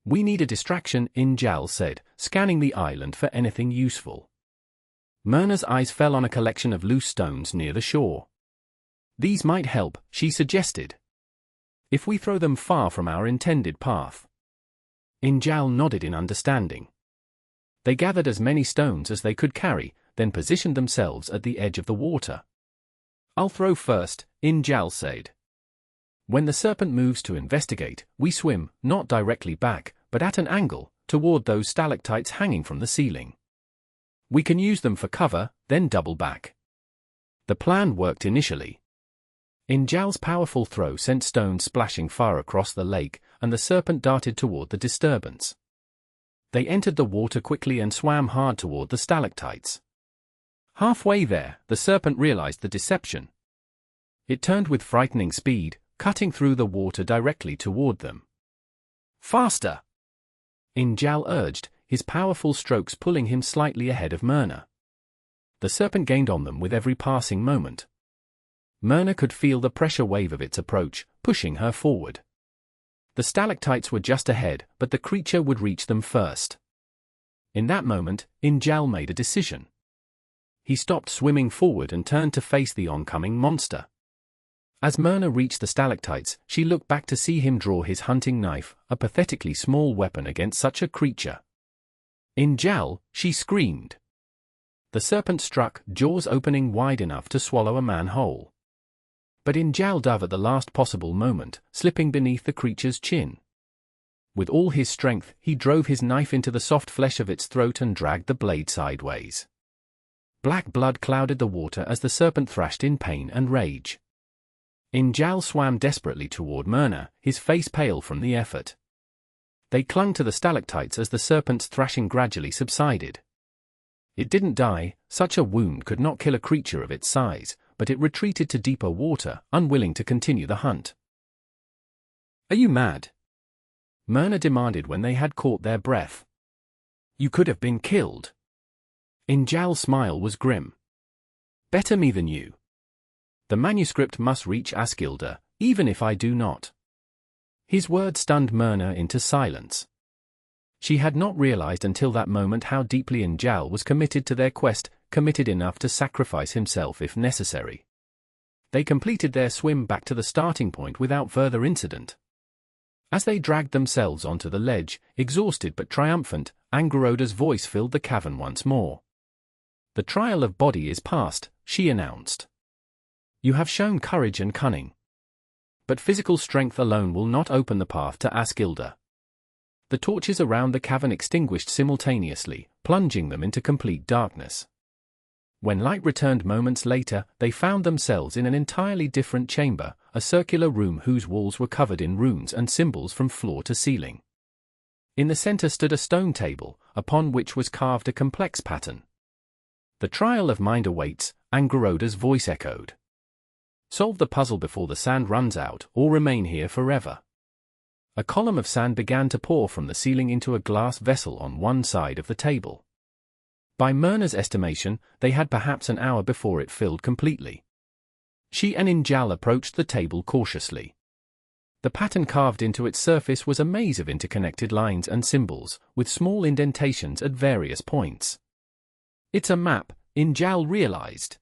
"We need a distraction," Njal said, scanning the island for anything useful. Myrna's eyes fell on a collection of loose stones near the shore. "These might help," she suggested. "If we throw them far from our intended path." Njal nodded in understanding. They gathered as many stones as they could carry, then positioned themselves at the edge of the water. "I'll throw first," Njal said. "When the serpent moves to investigate, we swim, not directly back, but at an angle, toward those stalactites hanging from the ceiling. We can use them for cover, then double back." The plan worked initially. Njal's powerful throw sent stones splashing far across the lake, and the serpent darted toward the disturbance. They entered the water quickly and swam hard toward the stalactites. Halfway there, the serpent realized the deception. It turned with frightening speed, cutting through the water directly toward them. "Faster!" Njal urged, his powerful strokes pulling him slightly ahead of Myrna. The serpent gained on them with every passing moment. Myrna could feel the pressure wave of its approach, pushing her forward. The stalactites were just ahead, but the creature would reach them first. In that moment, Njal made a decision. He stopped swimming forward and turned to face the oncoming monster. As Myrna reached the stalactites, she looked back to see him draw his hunting knife, a pathetically small weapon against such a creature. "Njal," she screamed. The serpent struck, jaws opening wide enough to swallow a man whole. But Njal dove at the last possible moment, slipping beneath the creature's chin. With all his strength, he drove his knife into the soft flesh of its throat and dragged the blade sideways. Black blood clouded the water as the serpent thrashed in pain and rage. Njal swam desperately toward Myrna, his face pale from the effort. They clung to the stalactites as the serpent's thrashing gradually subsided. It didn't die, such a wound could not kill a creature of its size, but it retreated to deeper water, unwilling to continue the hunt. "Are you mad?" Myrna demanded when they had caught their breath. "You could have been killed." Njal's smile was grim. "Better me than you. The manuscript must reach Askilda, even if I do not." His words stunned Myrna into silence. She had not realized until that moment how deeply Njal was committed to their quest, committed enough to sacrifice himself if necessary. They completed their swim back to the starting point without further incident. As they dragged themselves onto the ledge, exhausted but triumphant, Angeroda's voice filled the cavern once more. "The trial of body is past," she announced. "You have shown courage and cunning. But physical strength alone will not open the path to Askilda." The torches around the cavern extinguished simultaneously, plunging them into complete darkness. When light returned moments later, they found themselves in an entirely different chamber, a circular room whose walls were covered in runes and symbols from floor to ceiling. In the center stood a stone table, upon which was carved a complex pattern. "The trial of mind awaits," Angeroda's voice echoed. "Solve the puzzle before the sand runs out, or remain here forever." A column of sand began to pour from the ceiling into a glass vessel on one side of the table. By Myrna's estimation, they had perhaps an hour before it filled completely. She and Njal approached the table cautiously. The pattern carved into its surface was a maze of interconnected lines and symbols, with small indentations at various points. "It's a map," Njal realized.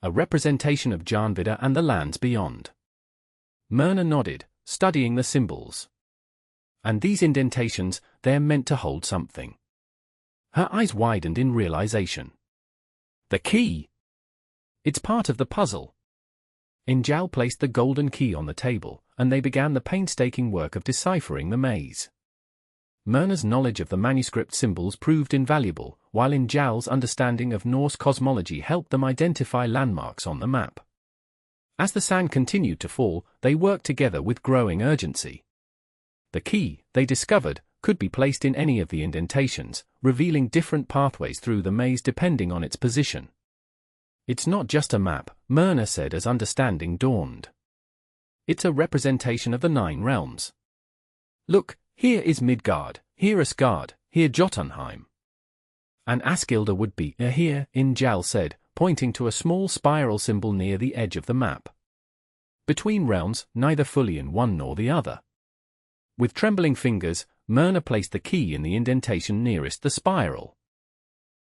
"A representation of Jarnvidda and the lands beyond." Myrna nodded, studying the symbols. "And these indentations, they're meant to hold something." Her eyes widened in realization. "The key! It's part of the puzzle." Njal placed the golden key on the table, and they began the painstaking work of deciphering the maze. Myrna's knowledge of the manuscript symbols proved invaluable, while Njal's understanding of Norse cosmology helped them identify landmarks on the map. As the sand continued to fall, they worked together with growing urgency. The key, they discovered, could be placed in any of the indentations, revealing different pathways through the maze depending on its position. "It's not just a map," Myrna said as understanding dawned. "It's a representation of the 9 realms. Look, here is Midgard, here Asgard, here Jotunheim. And Askilda would be here," Njal said, pointing to a small spiral symbol near the edge of the map. "Between realms, neither fully in one nor the other." With trembling fingers, Myrna placed the key in the indentation nearest the spiral.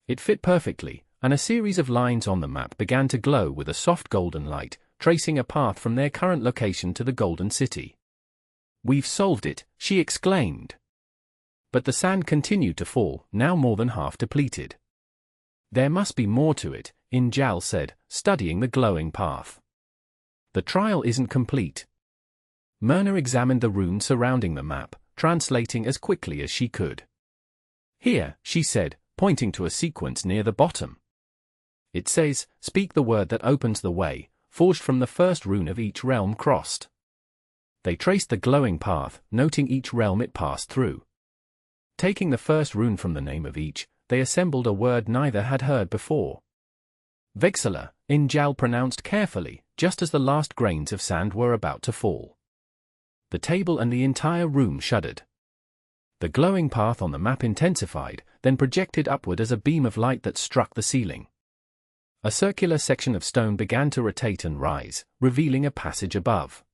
It fit perfectly, and a series of lines on the map began to glow with a soft golden light, tracing a path from their current location to the Golden City. "We've solved it," she exclaimed. But the sand continued to fall, now more than half depleted. "There must be more to it," Njal said, studying the glowing path. "The trial isn't complete." Myrna examined the runes surrounding the map, translating as quickly as she could. "Here," she said, pointing to a sequence near the bottom. "It says, 'Speak the word that opens the way,' forged from the first rune of each realm crossed." They traced the glowing path, noting each realm it passed through. Taking the first rune from the name of each, they assembled a word neither had heard before. "Vexilla," Njal pronounced carefully, just as the last grains of sand were about to fall. The table and the entire room shuddered. The glowing path on the map intensified, then projected upward as a beam of light that struck the ceiling. A circular section of stone began to rotate and rise, revealing a passage above.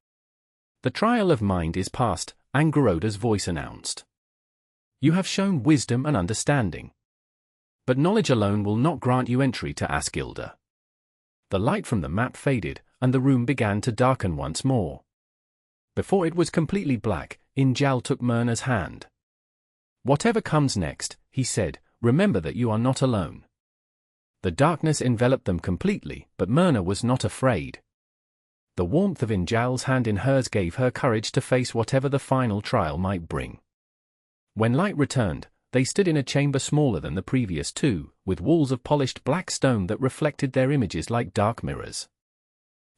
"The trial of mind is past," Angeroda's voice announced. "You have shown wisdom and understanding. But knowledge alone will not grant you entry to Askilda." The light from the map faded, and the room began to darken once more. Before it was completely black, Njal took Myrna's hand. "Whatever comes next," he said, "remember that you are not alone." The darkness enveloped them completely, but Myrna was not afraid. The warmth of Njal's hand in hers gave her courage to face whatever the final trial might bring. When light returned, they stood in a chamber smaller than the previous 2, with walls of polished black stone that reflected their images like dark mirrors.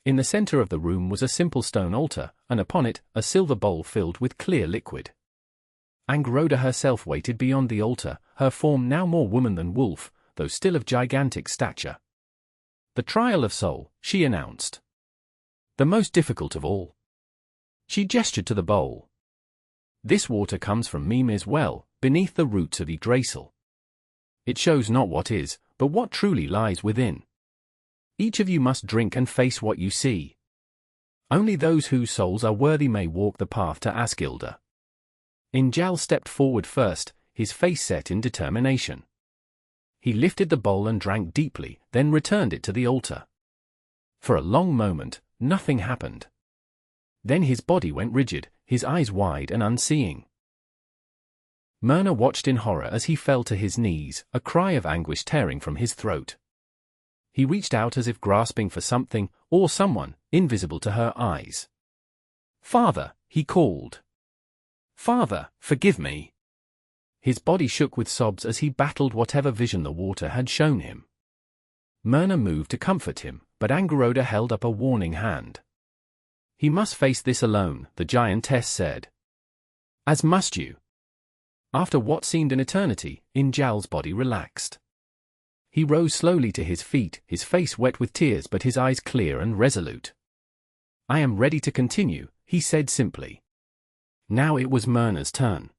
In the center of the room was a simple stone altar, and upon it, a silver bowl filled with clear liquid. Angrboda herself waited beyond the altar, her form now more woman than wolf, though still of gigantic stature. "The trial of soul," she announced. "The most difficult of all." She gestured to the bowl. "This water comes from Myrna's well, beneath the roots of Yggdrasil. It shows not what is, but what truly lies within. Each of you must drink and face what you see. Only those whose souls are worthy may walk the path to Askilda." Njal stepped forward first, his face set in determination. He lifted the bowl and drank deeply, then returned it to the altar. For a long moment, nothing happened. Then his body went rigid, his eyes wide and unseeing. Myrna watched in horror as he fell to his knees, a cry of anguish tearing from his throat. He reached out as if grasping for something, or someone, invisible to her eyes. "Father," he called. "Father, forgive me." His body shook with sobs as he battled whatever vision the water had shown him. Myrna moved to comfort him, but Angrboda held up a warning hand. "He must face this alone," the giantess said. "As must you." After what seemed an eternity, Njal's body relaxed. He rose slowly to his feet, his face wet with tears but his eyes clear and resolute. "I am ready to continue," he said simply. Now it was Myrna's turn.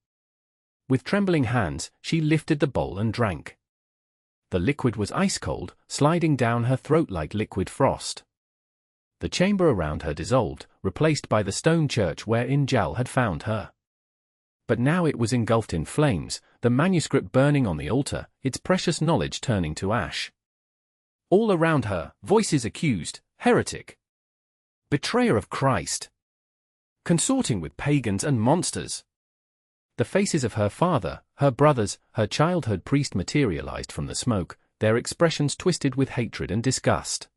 With trembling hands, she lifted the bowl and drank. The liquid was ice-cold, sliding down her throat like liquid frost. The chamber around her dissolved, replaced by the stone church where Njal had found her. But now it was engulfed in flames, the manuscript burning on the altar, its precious knowledge turning to ash. All around her, voices accused, heretic, betrayer of Christ, consorting with pagans and monsters. The faces of her father, her brothers, her childhood priest materialized from the smoke, their expressions twisted with hatred and disgust.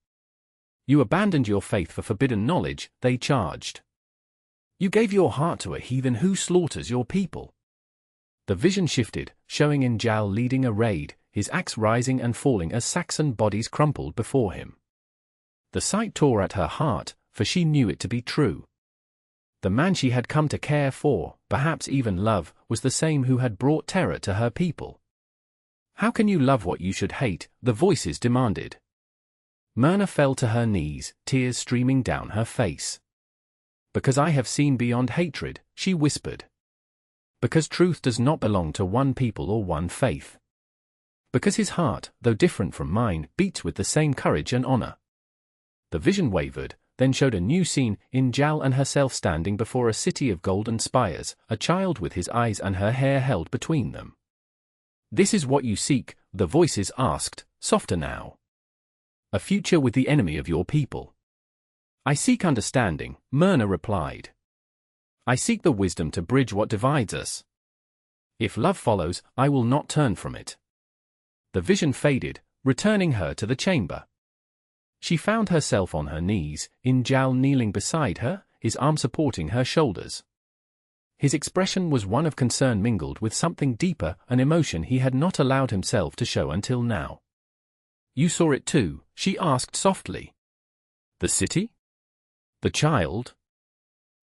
"You abandoned your faith for forbidden knowledge," they charged. "You gave your heart to a heathen who slaughters your people." The vision shifted, showing Njal leading a raid, his axe rising and falling as Saxon bodies crumpled before him. The sight tore at her heart, for she knew it to be true. The man she had come to care for, perhaps even love, was the same who had brought terror to her people. "How can you love what you should hate?" the voices demanded. Myrna fell to her knees, tears streaming down her face. "Because I have seen beyond hatred," she whispered. "Because truth does not belong to one people or one faith. Because his heart, though different from mine, beats with the same courage and honor." The vision wavered, then showed a new scene, Njal and herself standing before a city of golden spires, a child with his eyes and her hair held between them. "This is what you seek?" the voices asked, softer now. "A future with the enemy of your people." "I seek understanding," Myrna replied. "I seek the wisdom to bridge what divides us. If love follows, I will not turn from it." The vision faded, returning her to the chamber. She found herself on her knees, Njal kneeling beside her, his arm supporting her shoulders. His expression was one of concern mingled with something deeper, an emotion he had not allowed himself to show until now. "You saw it too?" she asked softly. "The city? The child?"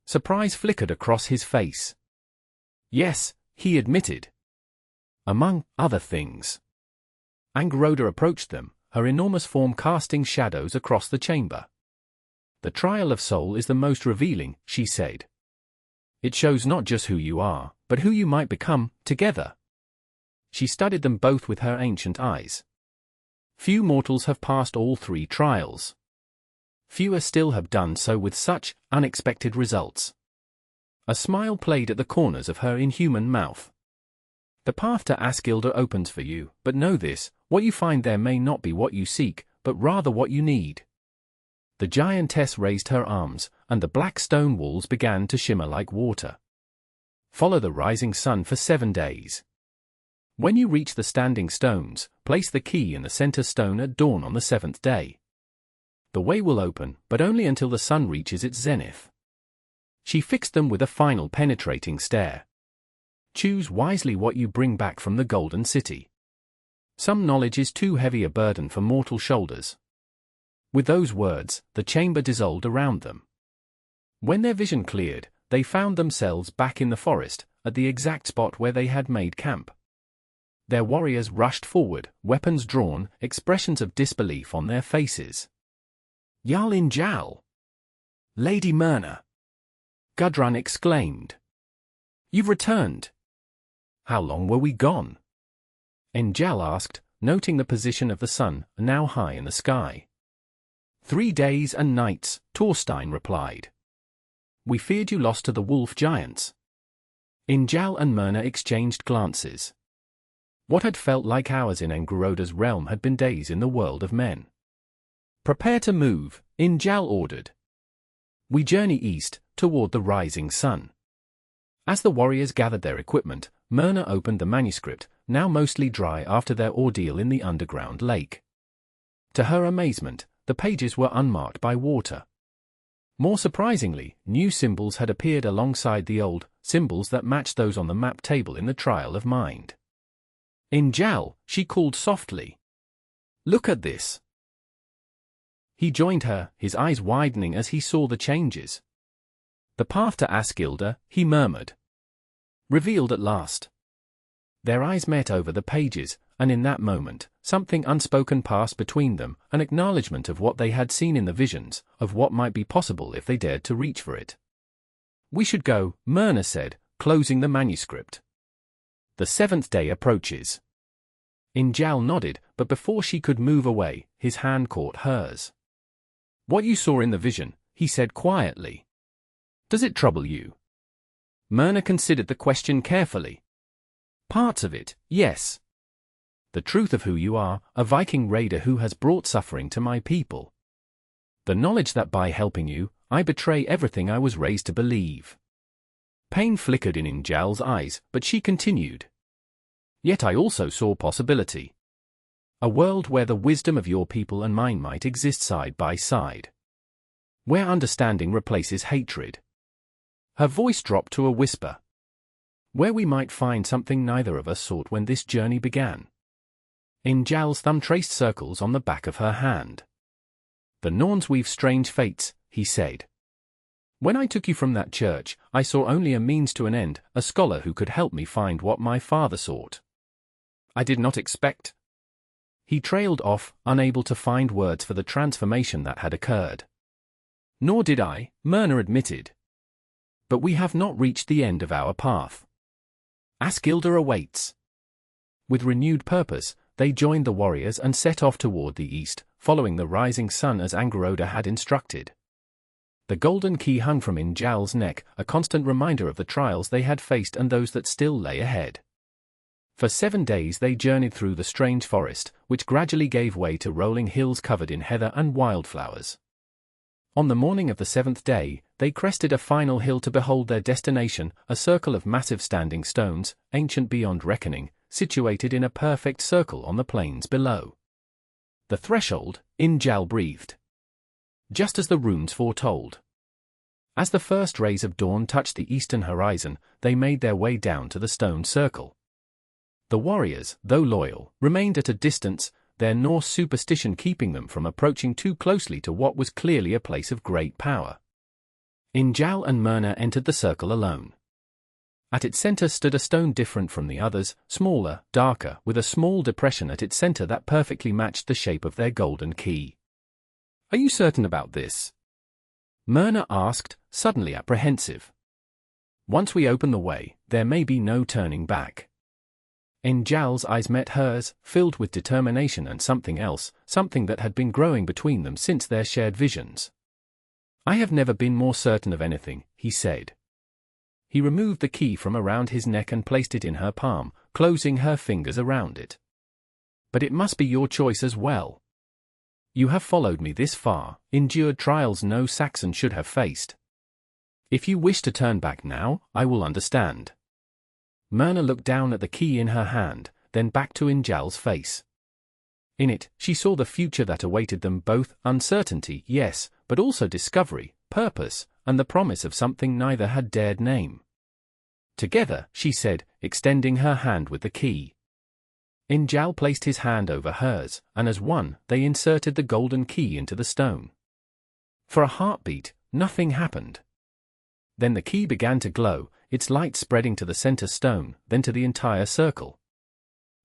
Surprise flickered across his face. "Yes," he admitted. "Among other things." Angrboda approached them, her enormous form casting shadows across the chamber. "The trial of soul is the most revealing," she said. "It shows not just who you are, but who you might become, together." She studied them both with her ancient eyes. Few mortals have passed all three trials. Fewer still have done so with such unexpected results. A smile played at the corners of her inhuman mouth. "The path to Askilda opens for you, but know this, what you find there may not be what you seek, but rather what you need." The giantess raised her arms, and the black stone walls began to shimmer like water. "Follow the rising sun for 7 days. When you reach the standing stones, place the key in the center stone at dawn on the 7th day. The way will open, but only until the sun reaches its zenith." She fixed them with a final penetrating stare. "Choose wisely what you bring back from the Golden City. Some knowledge is too heavy a burden for mortal shoulders." With those words, the chamber dissolved around them. When their vision cleared, they found themselves back in the forest, at the exact spot where they had made camp. Their warriors rushed forward, weapons drawn, expressions of disbelief on their faces. "Jarl Njal! Lady Myrna!" Gudrun exclaimed. "You've returned! How long were we gone?" Njal asked, noting the position of the sun, now high in the sky. 3 days and nights, Thorstein replied. "We feared you lost to the wolf giants." Njal and Myrna exchanged glances. What had felt like hours in Engroda's realm had been days in the world of men. "Prepare to move," Njal ordered. We journey east, toward the rising sun. As the warriors gathered their equipment, Myrna opened the manuscript, now mostly dry after their ordeal in the underground lake. To her amazement, the pages were unmarked by water. More surprisingly, new symbols had appeared alongside the old, symbols that matched those on the map table in the Trial of Mind. "Njal," she called softly. "Look at this." He joined her, his eyes widening as he saw the changes. "The path to Askilda," he murmured. "Revealed at last." Their eyes met over the pages, and in that moment, something unspoken passed between them, an acknowledgement of what they had seen in the visions, of what might be possible if they dared to reach for it. "We should go," Myrna said, closing the manuscript. "The 7th day approaches." Njal nodded, but before she could move away, his hand caught hers. "What you saw in the vision," he said quietly. "Does it trouble you?" Myrna considered the question carefully. "Parts of it, yes. The truth of who you are, a Viking raider who has brought suffering to my people. The knowledge that by helping you, I betray everything I was raised to believe." Pain flickered in Njal's eyes, but she continued. "Yet I also saw possibility. A world where the wisdom of your people and mine might exist side by side. Where understanding replaces hatred." Her voice dropped to a whisper. "Where we might find something neither of us sought when this journey began." Njal's thumb traced circles on the back of her hand. "The Norns weave strange fates," he said. "When I took you from that church, I saw only a means to an end, a scholar who could help me find what my father sought. I did not expect—" He trailed off, unable to find words for the transformation that had occurred. "Nor did I," Myrna admitted. "But we have not reached the end of our path. Askilda awaits." With renewed purpose, they joined the warriors and set off toward the east, following the rising sun as Angeroda had instructed. The golden key hung from Njal's neck, a constant reminder of the trials they had faced and those that still lay ahead. For 7 days they journeyed through the strange forest, which gradually gave way to rolling hills covered in heather and wildflowers. On the morning of the 7th day, they crested a final hill to behold their destination, a circle of massive standing stones, ancient beyond reckoning, situated in a perfect circle on the plains below. "The threshold," Njal breathed. Just as the runes foretold. As the first rays of dawn touched the eastern horizon, they made their way down to the stone circle. The warriors, though loyal, remained at a distance, their Norse superstition keeping them from approaching too closely to what was clearly a place of great power. Njal and Myrna entered the circle alone. At its center stood a stone different from the others, smaller, darker, with a small depression at its center that perfectly matched the shape of their golden key. "Are you certain about this?" Myrna asked, suddenly apprehensive. "Once we open the way, there may be no turning back." Njal's eyes met hers, filled with determination and something else, something that had been growing between them since their shared visions. "I have never been more certain of anything," he said. He removed the key from around his neck and placed it in her palm, closing her fingers around it. "But it must be your choice as well. You have followed me this far, endured trials no Saxon should have faced. If you wish to turn back now, I will understand." Myrna looked down at the key in her hand, then back to Njal's face. In it, she saw the future that awaited them both, uncertainty, yes, but also discovery, purpose, and the promise of something neither had dared name. "Together," she said, extending her hand with the key. Njal placed his hand over hers, and as one, they inserted the golden key into the stone. For a heartbeat, nothing happened. Then the key began to glow, its light spreading to the center stone, then to the entire circle.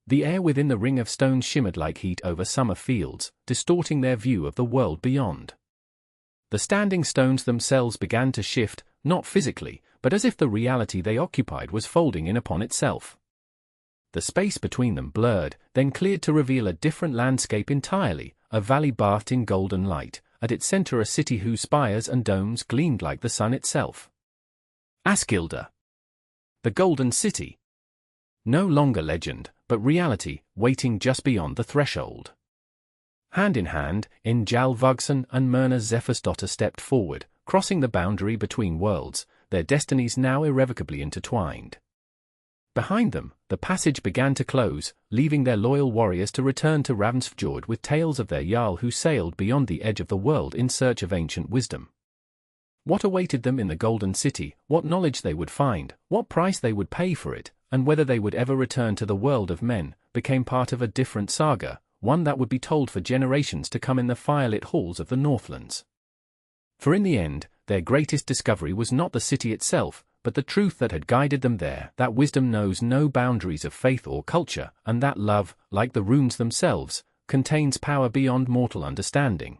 The air within the ring of stones shimmered like heat over summer fields, distorting their view of the world beyond. The standing stones themselves began to shift, not physically, but as if the reality they occupied was folding in upon itself. The space between them blurred, then cleared to reveal a different landscape entirely, a valley bathed in golden light, at its center a city whose spires and domes gleamed like the sun itself. Askilda. The Golden City. No longer legend, but reality, waiting just beyond the threshold. Hand in hand, Njal Vargson and Myrna daughter stepped forward, crossing the boundary between worlds, their destinies now irrevocably intertwined. Behind them, the passage began to close, leaving their loyal warriors to return to Ravensfjord with tales of their Jarl who sailed beyond the edge of the world in search of ancient wisdom. What awaited them in the Golden City, what knowledge they would find, what price they would pay for it, and whether they would ever return to the world of men, became part of a different saga, one that would be told for generations to come in the firelit halls of the Northlands. For in the end, their greatest discovery was not the city itself, but the truth that had guided them there, that wisdom knows no boundaries of faith or culture, and that love, like the runes themselves, contains power beyond mortal understanding.